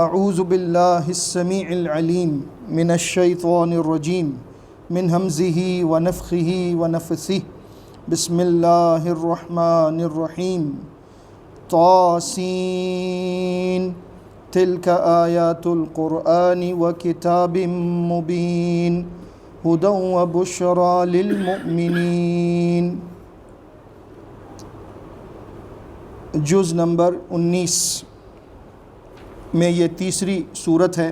اعوذ باللہ السمیع العلیم من الشیطان الرجیم من ہمزہ ونفخہ ونفثہ بسم اللہ الرحمن الرحیم طاسین تلک آیات القرآن وکتاب مبین ہدی وبشری للمؤمنین۔ جز نمبر 19 میں یہ تیسری صورت ہے،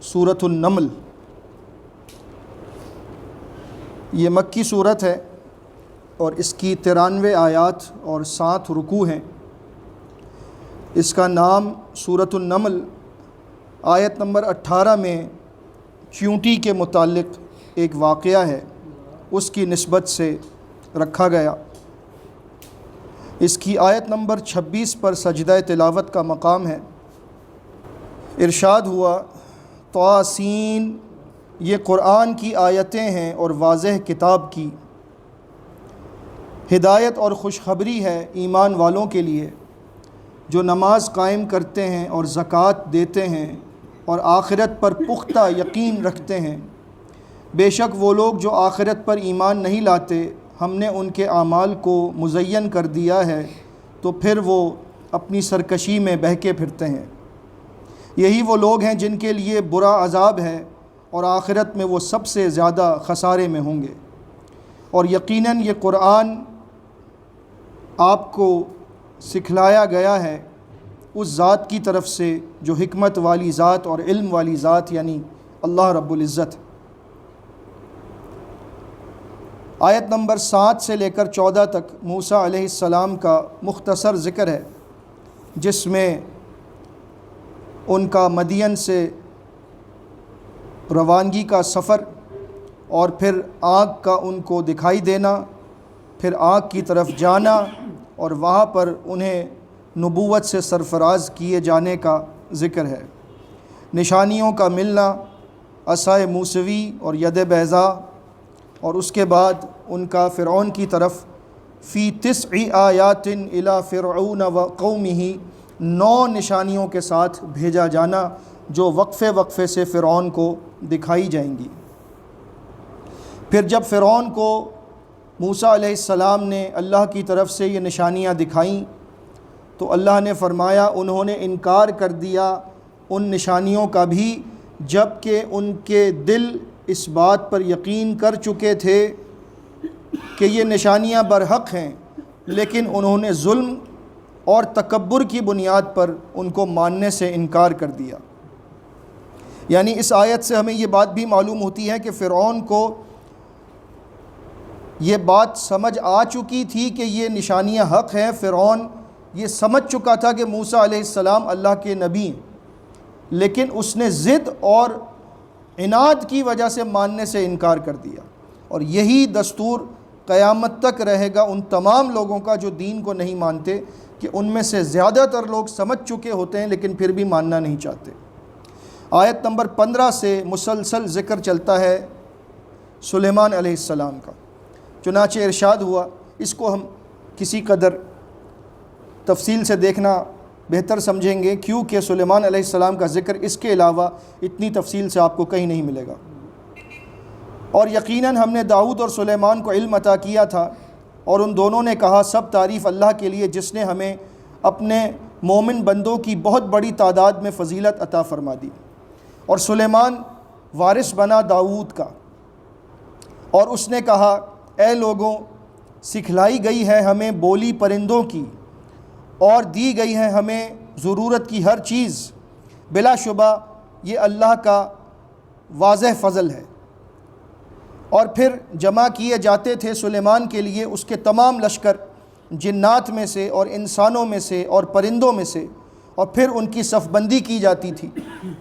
سورۃ النمل۔ یہ مکی صورت ہے اور اس کی 93 آیات اور 7 رکوع ہیں۔ اس کا نام سورۃ النمل آیت نمبر 18 میں چیونٹی کے متعلق ایک واقعہ ہے، اس کی نسبت سے رکھا گیا۔ اس کی آیت نمبر 26 پر سجدہ تلاوت کا مقام ہے۔ ارشاد ہوا طاسین، یہ قرآن کی آیتیں ہیں اور واضح کتاب کی، ہدایت اور خوشخبری ہے ایمان والوں کے لیے جو نماز قائم کرتے ہیں اور زکوٰۃ دیتے ہیں اور آخرت پر پختہ یقین رکھتے ہیں۔ بے شک وہ لوگ جو آخرت پر ایمان نہیں لاتے، ہم نے ان کے اعمال کو مزین کر دیا ہے تو پھر وہ اپنی سرکشی میں بہکے پھرتے ہیں۔ یہی وہ لوگ ہیں جن کے لیے برا عذاب ہے اور آخرت میں وہ سب سے زیادہ خسارے میں ہوں گے۔ اور یقیناً یہ قرآن آپ کو سکھلایا گیا ہے اس ذات کی طرف سے جو حکمت والی ذات اور علم والی ذات یعنی اللہ رب العزت۔ آیت نمبر 7 سے لے کر 14 تک موسیٰ علیہ السلام کا مختصر ذکر ہے، جس میں ان کا مدین سے روانگی کا سفر اور پھر آگ کا ان کو دکھائی دینا، پھر آگ کی طرف جانا اور وہاں پر انہیں نبوت سے سرفراز کیے جانے کا ذکر ہے۔ نشانیوں کا ملنا، عصائے موسوی اور ید بیضاء، اور اس کے بعد ان کا فرعون کی طرف فی 9 آیات الی فرعون وقومہ، 9 نشانیوں کے ساتھ بھیجا جانا جو وقفے وقفے سے فرعون کو دکھائی جائیں گی۔ پھر جب فرعون کو موسیٰ علیہ السلام نے اللہ کی طرف سے یہ نشانیاں دکھائیں تو اللہ نے فرمایا انہوں نے انکار کر دیا ان نشانیوں کا بھی، جب کہ ان کے دل اس بات پر یقین کر چکے تھے کہ یہ نشانیاں برحق ہیں، لیکن انہوں نے ظلم اور تکبر کی بنیاد پر ان کو ماننے سے انکار کر دیا۔ یعنی اس آیت سے ہمیں یہ بات بھی معلوم ہوتی ہے کہ فرعون کو یہ بات سمجھ آ چکی تھی کہ یہ نشانیاں حق ہیں۔ فرعون یہ سمجھ چکا تھا کہ موسیٰ علیہ السلام اللہ کے نبی ہیں، لیکن اس نے ضد اور عناد کی وجہ سے ماننے سے انکار کر دیا۔ اور یہی دستور قیامت تک رہے گا ان تمام لوگوں کا جو دین کو نہیں مانتے، کہ ان میں سے زیادہ تر لوگ سمجھ چکے ہوتے ہیں لیکن پھر بھی ماننا نہیں چاہتے۔ آیت نمبر 15 سے مسلسل ذکر چلتا ہے سلیمان علیہ السلام کا، چنانچہ ارشاد ہوا، اس کو ہم کسی قدر تفصیل سے دیکھنا بہتر سمجھیں گے، کیونکہ سلیمان علیہ السلام کا ذکر اس کے علاوہ اتنی تفصیل سے آپ کو کہیں نہیں ملے گا۔ اور یقیناً ہم نے داؤد اور سلیمان کو علم عطا کیا تھا، اور ان دونوں نے کہا سب تعریف اللہ کے لیے جس نے ہمیں اپنے مومن بندوں کی بہت بڑی تعداد میں فضیلت عطا فرما دی۔ اور سلیمان وارث بنا داؤد کا، اور اس نے کہا اے لوگوں، سکھلائی گئی ہے ہمیں بولی پرندوں کی اور دی گئی ہے ہمیں ضرورت کی ہر چیز، بلا شبہ یہ اللہ کا واضح فضل ہے۔ اور پھر جمع کیے جاتے تھے سلیمان کے لیے اس کے تمام لشکر، جنات میں سے اور انسانوں میں سے اور پرندوں میں سے، اور پھر ان کی صف بندی کی جاتی تھی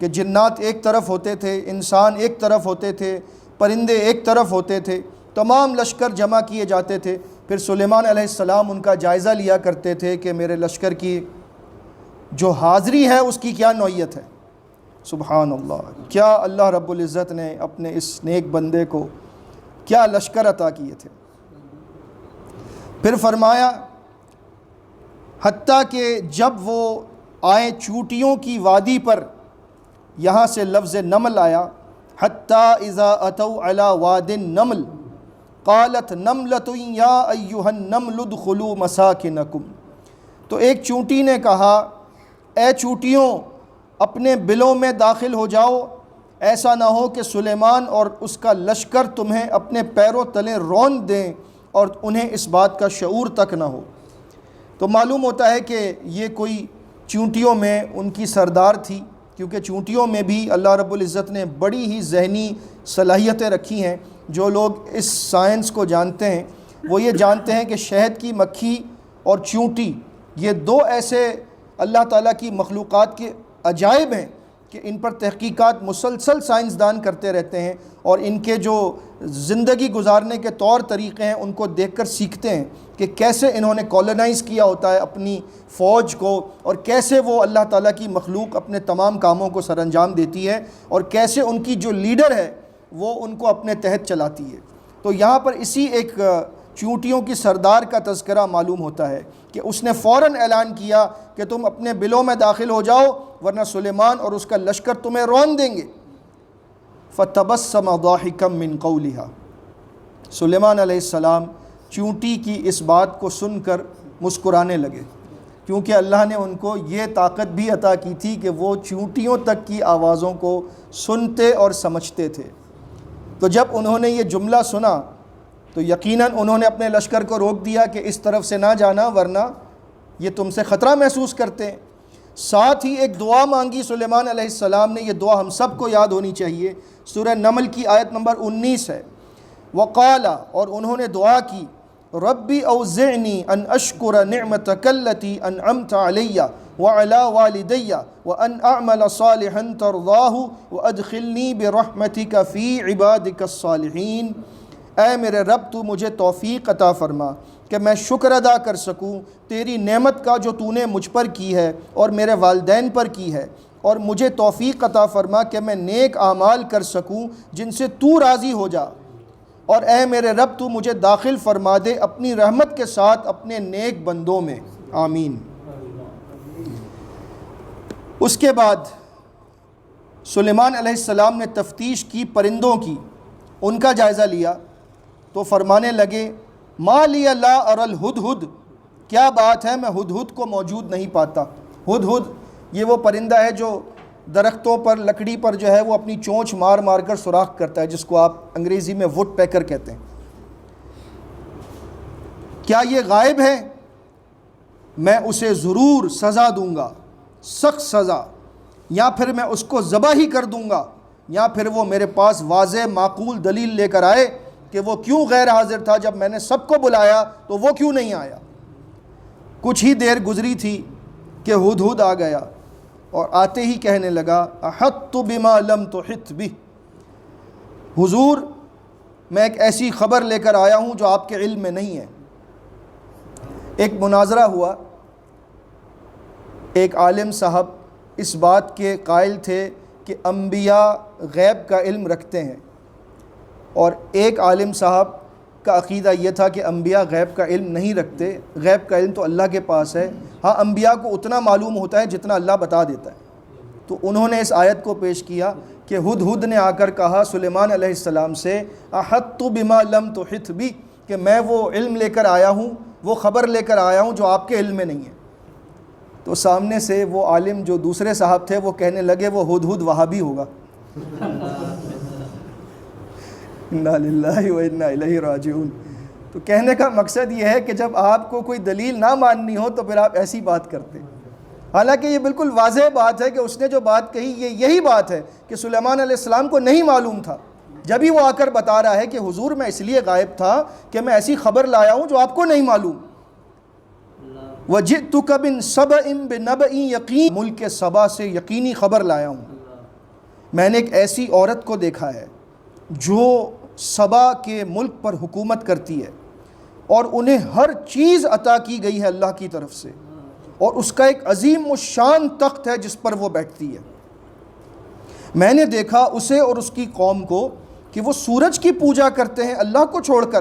کہ جنات ایک طرف ہوتے تھے، انسان ایک طرف ہوتے تھے، پرندے ایک طرف ہوتے تھے، تمام لشکر جمع کیے جاتے تھے۔ پھر سلیمان علیہ السلام ان کا جائزہ لیا کرتے تھے کہ میرے لشکر کی جو حاضری ہے اس کی کیا نوعیت ہے۔ سبحان اللہ، کیا اللہ رب العزت نے اپنے اس نیک بندے کو کیا لشکر عطا کیے تھے۔ پھر فرمایا حتیٰ کہ جب وہ آئے چوٹیوں کی وادی پر، یہاں سے لفظ نمل آیا، حتیٰ اذا اتوا علی واد النمل قالت نملۃ یا ایھا النمل ادخلوا مساکنکم۔ تو ایک چونٹی نے کہا، اے چونٹیوں اپنے بلوں میں داخل ہو جاؤ، ایسا نہ ہو کہ سلیمان اور اس کا لشکر تمہیں اپنے پیروں تلے رون دیں اور انہیں اس بات کا شعور تک نہ ہو۔ تو معلوم ہوتا ہے کہ یہ کوئی چونٹیوں میں ان کی سردار تھی، کیونکہ چونٹیوں میں بھی اللہ رب العزت نے بڑی ہی ذہنی صلاحیتیں رکھی ہیں۔ جو لوگ اس سائنس کو جانتے ہیں وہ یہ جانتے ہیں کہ شہد کی مکھی اور چونٹی یہ دو ایسے اللہ تعالیٰ کی مخلوقات کے عجائب ہیں کہ ان پر تحقیقات مسلسل سائنسدان کرتے رہتے ہیں، اور ان کے جو زندگی گزارنے کے طور طریقے ہیں ان کو دیکھ کر سیکھتے ہیں کہ کیسے انہوں نے کالونائز کیا ہوتا ہے اپنی فوج کو، اور کیسے وہ اللہ تعالیٰ کی مخلوق اپنے تمام کاموں کو سر انجام دیتی ہے، اور کیسے ان کی جو لیڈر ہے وہ ان کو اپنے تحت چلاتی ہے۔ تو یہاں پر اسی ایک چونٹیوں کی سردار کا تذکرہ معلوم ہوتا ہے کہ اس نے فوراً اعلان کیا کہ تم اپنے بلوں میں داخل ہو جاؤ ورنہ سلیمان اور اس کا لشکر تمہیں رون دیں گے۔ فَتَبَسَّمَ ضَاحِكًا مِّن قَوْلِهَا، سلیمان علیہ السلام چونٹی کی اس بات کو سن کر مسکرانے لگے، کیونکہ اللہ نے ان کو یہ طاقت بھی عطا کی تھی کہ وہ چونٹیوں تک کی آوازوں کو سنتے اور سمجھتے تھے۔ تو جب انہوں نے یہ جملہ سنا تو یقیناً انہوں نے اپنے لشکر کو روک دیا کہ اس طرف سے نہ جانا ورنہ یہ تم سے خطرہ محسوس کرتے ہیں۔ ساتھ ہی ایک دعا مانگی سلیمان علیہ السلام نے، یہ دعا ہم سب کو یاد ہونی چاہیے، سورہ نمل کی آیت نمبر 19 ہے۔ وقال، اور انہوں نے دعا کی، ربی اوزعنی ان اشکر نعمتک التی انعمت علی وعلی والدی وان اعمل صالحا ترضاہ وادخلنی برحمتک فی عبادک الصالحین۔ اے میرے رب تو مجھے توفیق عطا فرما کہ میں شکر ادا کر سکوں تیری نعمت کا جو تو نے مجھ پر کی ہے اور میرے والدین پر کی ہے، اور مجھے توفیق عطا فرما کہ میں نیک اعمال کر سکوں جن سے تو راضی ہو جا، اور اے میرے رب تو مجھے داخل فرما دے اپنی رحمت کے ساتھ اپنے نیک بندوں میں، آمین۔ اس کے بعد سلیمان علیہ السلام نے تفتیش کی پرندوں کی، ان کا جائزہ لیا تو فرمانے لگے، ما لی لا اری الہدہد، کیا بات ہے میں ہدہد کو موجود نہیں پاتا۔ ہدہد یہ وہ پرندہ ہے جو درختوں پر لکڑی پر جو ہے وہ اپنی چونچ مار مار کر سوراخ کرتا ہے، جس کو آپ انگریزی میں وڈ پیکر کہتے ہیں۔ کیا یہ غائب ہے؟ میں اسے ضرور سزا دوں گا، سخت سزا، یا پھر میں اس کو ذبح ہی کر دوں گا، یا پھر وہ میرے پاس واضح معقول دلیل لے کر آئے کہ وہ کیوں غیر حاضر تھا، جب میں نے سب کو بلایا تو وہ کیوں نہیں آیا۔ کچھ ہی دیر گزری تھی کہ ہدہد آ گیا، اور آتے ہی کہنے لگا، احطت بما لم تحط بہ، حضور میں ایک ایسی خبر لے کر آیا ہوں جو آپ کے علم میں نہیں ہے۔ ایک مناظرہ ہوا، ایک عالم صاحب اس بات کے قائل تھے کہ انبیاء غیب کا علم رکھتے ہیں، اور ایک عالم صاحب کا عقیدہ یہ تھا کہ انبیاء غیب کا علم نہیں رکھتے، غیب کا علم تو اللہ کے پاس ہے، ہاں انبیاء کو اتنا معلوم ہوتا ہے جتنا اللہ بتا دیتا ہے۔ تو انہوں نے اس آیت کو پیش کیا کہ ہدہد نے آ کر کہا سلیمان علیہ السلام سے، احطت بما لم تحط بہ، کہ میں وہ علم لے کر آیا ہوں، وہ خبر لے کر آیا ہوں جو آپ کے علم میں نہیں ہے۔ تو سامنے سے وہ عالم جو دوسرے صاحب تھے وہ کہنے لگے وہ ہدہد وہابی ہوگا۔ انا للہ و انا الیہ راجعون۔ تو کہنے کا مقصد یہ ہے کہ جب آپ کو کوئی دلیل نہ ماننی ہو تو پھر آپ ایسی بات کرتے ہیں، حالانکہ یہ بالکل واضح بات ہے کہ اس نے جو بات کہی یہی بات ہے کہ سلیمان علیہ السلام کو نہیں معلوم تھا، جب ہی وہ آ کر بتا رہا ہے کہ حضور میں اس لیے غائب تھا کہ میں ایسی خبر لایا ہوں جو آپ کو نہیں معلوم۔ وَجِئْتُكَ مِن سَبَإٍ بِنَبَإٍ یقین، ملک سبا سے یقینی خبر لایا ہوں۔ میں نے ایک ایسی عورت کو دیکھا ہے جو سبا کے ملک پر حکومت کرتی ہے، اور انہیں ہر چیز عطا کی گئی ہے اللہ کی طرف سے، اور اس کا ایک عظیم الشان تخت ہے جس پر وہ بیٹھتی ہے۔ میں نے دیکھا اسے اور اس کی قوم کو کہ وہ سورج کی پوجا کرتے ہیں اللہ کو چھوڑ کر،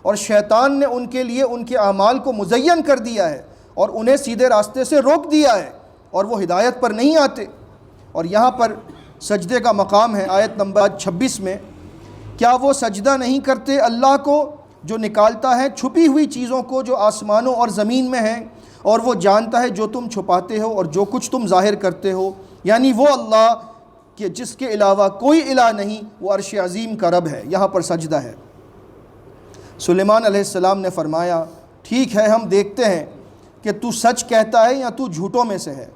اور شیطان نے ان کے لیے ان کے اعمال کو مزین کر دیا ہے اور انہیں سیدھے راستے سے روک دیا ہے، اور وہ ہدایت پر نہیں آتے۔ اور یہاں پر سجدے کا مقام ہے آیت نمبر 26 میں، کیا وہ سجدہ نہیں کرتے اللہ کو جو نکالتا ہے چھپی ہوئی چیزوں کو جو آسمانوں اور زمین میں ہیں، اور وہ جانتا ہے جو تم چھپاتے ہو اور جو کچھ تم ظاہر کرتے ہو، یعنی وہ اللہ کہ جس کے علاوہ کوئی الہ نہیں، وہ عرش عظیم کا رب ہے۔ یہاں پر سجدہ ہے۔ سلیمان علیہ السلام نے فرمایا ٹھیک ہے، ہم دیکھتے ہیں کہ تو سچ کہتا ہے یا تو جھوٹوں میں سے ہے۔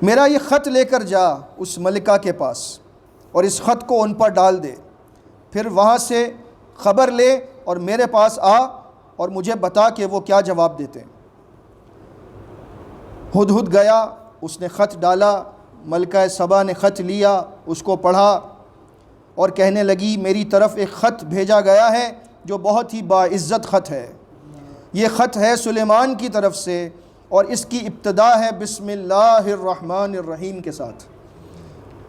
میرا یہ خط لے کر جا اس ملکہ کے پاس اور اس خط کو ان پر ڈال دے، پھر وہاں سے خبر لے اور میرے پاس آ اور مجھے بتا کہ وہ کیا جواب دیتے ہیں۔ ہدہد گیا، اس نے خط ڈالا، ملکہ سبا نے خط لیا، اس کو پڑھا اور کہنے لگی میری طرف ایک خط بھیجا گیا ہے جو بہت ہی باعزت خط ہے۔ یہ خط ہے سلیمان کی طرف سے اور اس کی ابتدا ہے بسم اللہ الرحمن الرحیم کے ساتھ،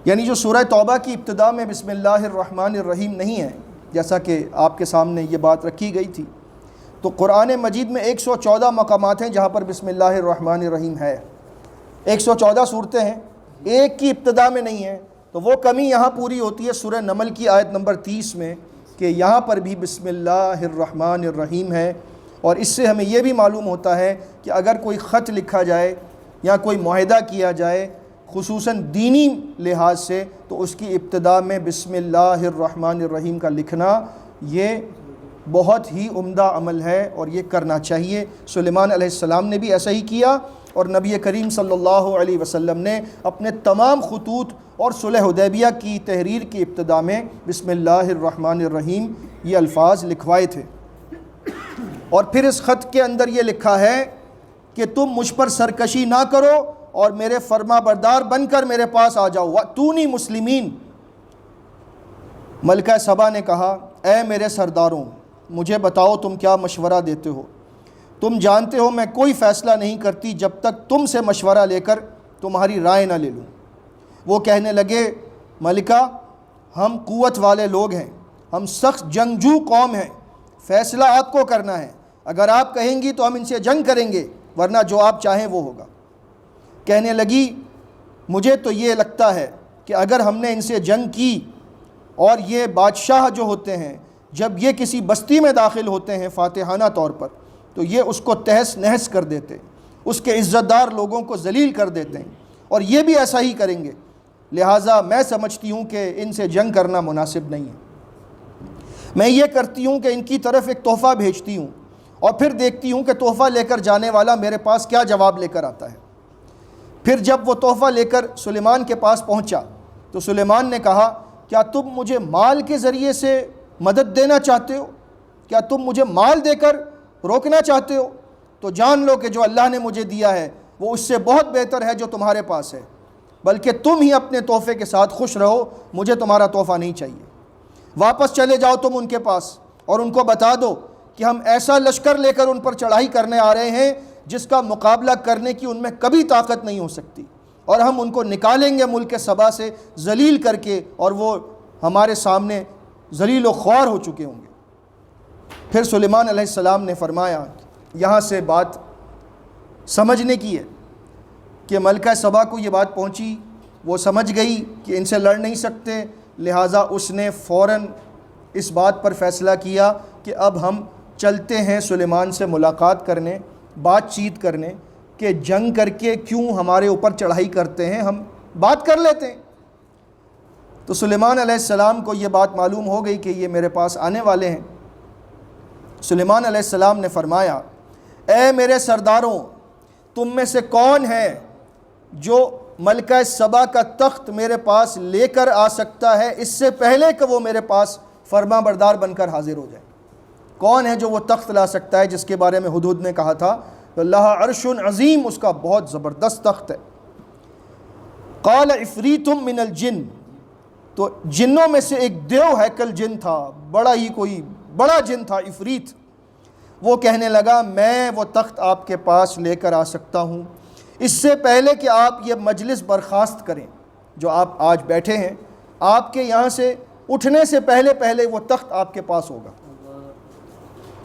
یعنی جو سورہ توبہ کی ابتدا میں بسم اللہ الرحمن الرحیم نہیں ہے، جیسا کہ آپ کے سامنے یہ بات رکھی گئی تھی، تو قرآن مجید میں 114 مقامات ہیں جہاں پر بسم اللہ الرحمن الرحیم ہے۔ 114 صورتیں ہیں، ایک کی ابتدا میں نہیں ہے، تو وہ کمی یہاں پوری ہوتی ہے سورہ نمل کی آیت نمبر 30 میں کہ یہاں پر بھی بسم اللہ الرحمن الرحیم ہے۔ اور اس سے ہمیں یہ بھی معلوم ہوتا ہے کہ اگر کوئی خط لکھا جائے یا کوئی معاہدہ کیا جائے خصوصاً دینی لحاظ سے، تو اس کی ابتدا میں بسم اللہ الرحمن الرحیم کا لکھنا یہ بہت ہی عمدہ عمل ہے اور یہ کرنا چاہیے۔ سلیمان علیہ السلام نے بھی ایسا ہی کیا، اور نبی کریم صلی اللہ علیہ وسلم نے اپنے تمام خطوط اور صلح حدیبیہ کی تحریر کی ابتدا میں بسم اللہ الرحمن الرحیم یہ الفاظ لکھوائے تھے۔ اور پھر اس خط کے اندر یہ لکھا ہے کہ تم مجھ پر سرکشی نہ کرو اور میرے فرما بردار بن کر میرے پاس آ جاؤ، وَأْتُونِي مسلمین۔ ملکہ سبا نے کہا اے میرے سرداروں، مجھے بتاؤ تم کیا مشورہ دیتے ہو؟ تم جانتے ہو میں کوئی فیصلہ نہیں کرتی جب تک تم سے مشورہ لے کر تمہاری رائے نہ لے لوں۔ وہ کہنے لگے ملکہ ہم قوت والے لوگ ہیں، ہم سخت جنگجو قوم ہیں، فیصلہ آپ کو کرنا ہے، اگر آپ کہیں گی تو ہم ان سے جنگ کریں گے، ورنہ جو آپ چاہیں وہ ہوگا۔ کہنے لگی مجھے تو یہ لگتا ہے کہ اگر ہم نے ان سے جنگ کی، اور یہ بادشاہ جو ہوتے ہیں جب یہ کسی بستی میں داخل ہوتے ہیں فاتحانہ طور پر تو یہ اس کو تہس نہس کر دیتے، اس کے عزت دار لوگوں کو ذلیل کر دیتے ہیں، اور یہ بھی ایسا ہی کریں گے، لہٰذا میں سمجھتی ہوں کہ ان سے جنگ کرنا مناسب نہیں ہے۔ میں یہ کرتی ہوں کہ ان کی طرف ایک تحفہ بھیجتی ہوں اور پھر دیکھتی ہوں کہ تحفہ لے کر جانے والا میرے پاس کیا جواب لے کر آتا ہے۔ پھر جب وہ تحفہ لے کر سلیمان کے پاس پہنچا تو سلیمان نے کہا کیا تم مجھے مال کے ذریعے سے مدد دینا چاہتے ہو؟ کیا تم مجھے مال دے کر روکنا چاہتے ہو؟ تو جان لو کہ جو اللہ نے مجھے دیا ہے وہ اس سے بہت بہتر ہے جو تمہارے پاس ہے، بلکہ تم ہی اپنے تحفے کے ساتھ خوش رہو، مجھے تمہارا تحفہ نہیں چاہیے۔ واپس چلے جاؤ تم ان کے پاس اور ان کو بتا دو کہ ہم ایسا لشکر لے کر ان پر چڑھائی کرنے آ رہے ہیں جس کا مقابلہ کرنے کی ان میں کبھی طاقت نہیں ہو سکتی، اور ہم ان کو نکالیں گے ملک سبا سے ذلیل کر کے، اور وہ ہمارے سامنے ذلیل و خوار ہو چکے ہوں گے۔ پھر سلیمان علیہ السلام نے فرمایا، یہاں سے بات سمجھنے کی ہے کہ ملکہ سبا کو یہ بات پہنچی، وہ سمجھ گئی کہ ان سے لڑ نہیں سکتے، لہٰذا اس نے فوراً اس بات پر فیصلہ کیا کہ اب ہم چلتے ہیں سلیمان سے ملاقات کرنے، بات چیت کرنے، کہ جنگ کر کے کیوں ہمارے اوپر چڑھائی کرتے ہیں، ہم بات کر لیتے ہیں۔ تو سلیمان علیہ السلام کو یہ بات معلوم ہو گئی کہ یہ میرے پاس آنے والے ہیں۔ سلیمان علیہ السلام نے فرمایا اے میرے سرداروں، تم میں سے کون ہے جو ملکہ سبا کا تخت میرے پاس لے کر آ سکتا ہے اس سے پہلے کہ وہ میرے پاس فرما بردار بن کر حاضر ہو جائے؟ کون ہے جو وہ تخت لا سکتا ہے جس کے بارے میں ہدہد نے کہا تھا اللہ عرش عظیم، اس کا بہت زبردست تخت ہے۔ قال عفریت من الجن، تو جنوں میں سے ایک دیو ہیکل جن تھا، بڑا ہی کوئی بڑا جن تھا عفریت، وہ کہنے لگا میں وہ تخت آپ کے پاس لے کر آ سکتا ہوں اس سے پہلے کہ آپ یہ مجلس برخاست کریں جو آپ آج بیٹھے ہیں، آپ کے یہاں سے اٹھنے سے پہلے وہ تخت آپ کے پاس ہوگا۔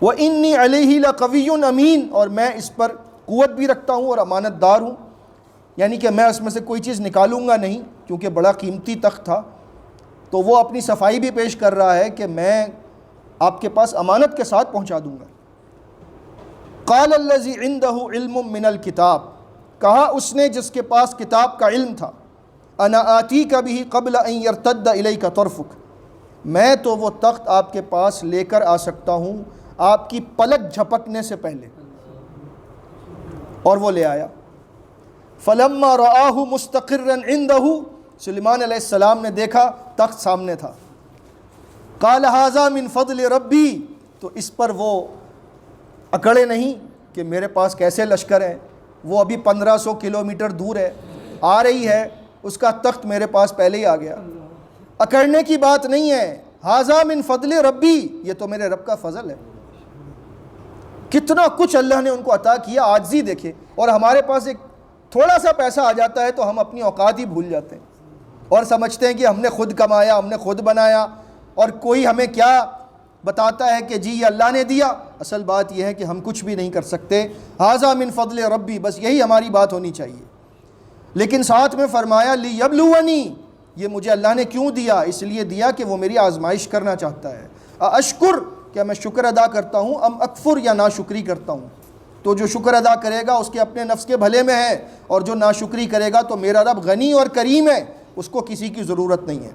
وَإِنِّي عَلَيْهِ لَقَوِيٌّ أَمِينٌ، اور میں اس پر قوت بھی رکھتا ہوں اور امانت دار ہوں۔ یعنی کہ میں اس میں سے کوئی چیز نکالوں گا نہیں، کیونکہ بڑا قیمتی تخت تھا۔ تو وہ اپنی صفائی بھی پیش کر رہا ہے کہ میں آپ کے پاس امانت کے ساتھ پہنچا دوں گا۔ قال الذی عندہ علم من الکتاب، کہا اس نے جس کے پاس کتاب کا علم تھا، انا آتیک بہ قبل ان یرتد الیک طرفک، میں تو وہ تخت آپ کے پاس لے کر آ سکتا ہوں آپ کی پلک جھپکنے سے پہلے، اور وہ لے آیا۔ فلما رآہ مستقرا عندہ، سلیمان علیہ السلام نے دیکھا تخت سامنے تھا۔ قال ھذا من فضل ربی، تو اس پر وہ اکڑے نہیں کہ میرے پاس کیسے لشکر ہے، وہ ابھی 1500 کلومیٹر دور ہے، آ رہی ہے، اس کا تخت میرے پاس پہلے ہی آ گیا۔ اکڑنے کی بات نہیں ہے، ھذا من فضل ربی، یہ تو میرے رب کا فضل ہے۔ کتنا کچھ اللہ نے ان کو عطا کیا، عاجزی دیکھے۔ اور ہمارے پاس ایک تھوڑا سا پیسہ آ جاتا ہے تو ہم اپنی اوقات ہی بھول جاتے ہیں اور سمجھتے ہیں کہ ہم نے خود کمایا، ہم نے خود بنایا، اور کوئی ہمیں کیا بتاتا ہے کہ جی یہ اللہ نے دیا۔ اصل بات یہ ہے کہ ہم کچھ بھی نہیں کر سکتے۔ ھذا من فضل ربی، بس یہی ہماری بات ہونی چاہیے۔ لیکن ساتھ میں فرمایا لیبلونی، یہ مجھے اللہ نے کیوں دیا؟ اس لیے دیا کہ وہ میری آزمائش کرنا چاہتا ہے۔ اشکر، کیا میں شکر ادا کرتا ہوں، ام اکفر، یا ناشکری کرتا ہوں؟ تو جو شکر ادا کرے گا اس کے اپنے نفس کے بھلے میں ہے، اور جو ناشکری کرے گا تو میرا رب غنی اور کریم ہے، اس کو کسی کی ضرورت نہیں ہے۔